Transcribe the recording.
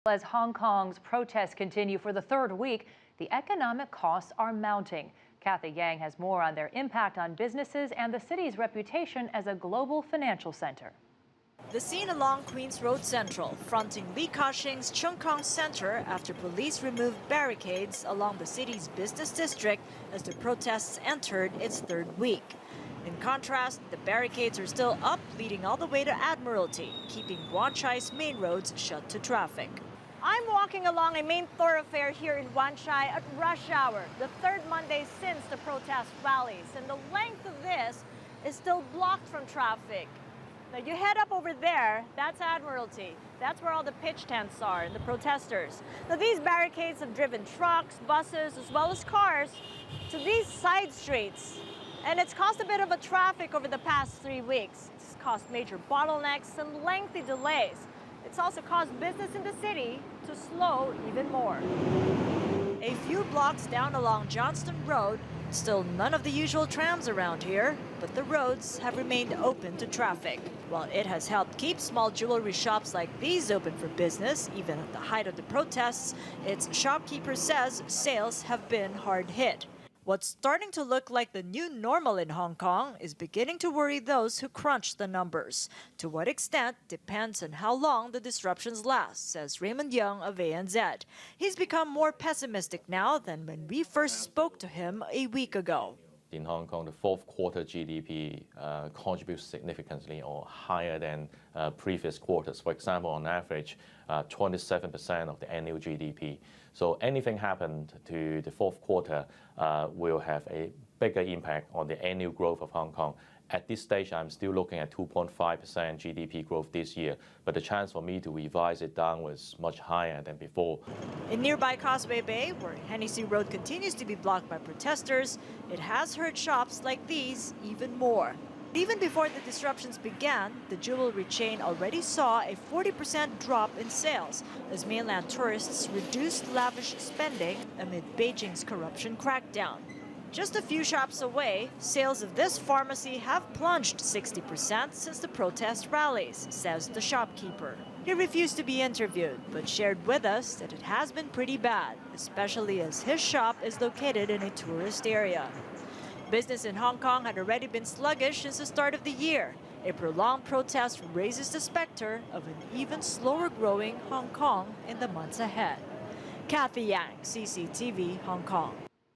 As Hong Kong's protests continue for the third week, the economic costs are mounting. Cathy Yang has more on their impact on businesses and the city's reputation as a global financial center. The scene along Queens Road Central, fronting Li Ka-shing's Chung Kong Center after police removed barricades along the city's business district as the protests entered its third week. In contrast, the barricades are still up, leading all the way to Admiralty, keeping Wan Chai's main roads shut to traffic. I'm walking along a main thoroughfare here in Wan Chai at rush hour, the third Monday since the protest rallies, and the length of this is still blocked from traffic. Now you head up over there, that's Admiralty. That's where all the pitch tents are and the protesters. Now these barricades have driven trucks, buses, as well as cars to these side streets. And it's caused a bit of a traffic over the past 3 weeks. It's caused major bottlenecks and lengthy delays. It's also caused business in the city to slow even more. A few blocks down along Johnston Road, still none of the usual trams around here, but the roads have remained open to traffic. While it has helped keep small jewelry shops like these open for business, even at the height of the protests, its shopkeeper says sales have been hard hit. What's starting to look like the new normal in Hong Kong is beginning to worry those who crunch the numbers. To what extent depends on how long the disruptions last, says Raymond Young of ANZ. He's become more pessimistic now than when we first spoke to him a week ago. In Hong Kong, the fourth quarter GDP contributes significantly or higher than previous quarters. For example, on average, 27% of the annual GDP. So anything happened to the fourth quarter will have a bigger impact on the annual growth of Hong Kong. At this stage, I'm still looking at 2.5% GDP growth this year, but the chance for me to revise it down was much higher than before. In nearby Causeway Bay, where Hennessy Road continues to be blocked by protesters, it has hurt shops like these even more. Even before the disruptions began, the jewelry chain already saw a 40% drop in sales as mainland tourists reduced lavish spending amid Beijing's corruption crackdown. Just a few shops away, sales of this pharmacy have plunged 60% since the protest rallies, says the shopkeeper. He refused to be interviewed, but shared with us that it has been pretty bad, especially as his shop is located in a tourist area. Business in Hong Kong had already been sluggish since the start of the year. A prolonged protest raises the specter of an even slower growing Hong Kong in the months ahead. Cathy Yang, CCTV, Hong Kong.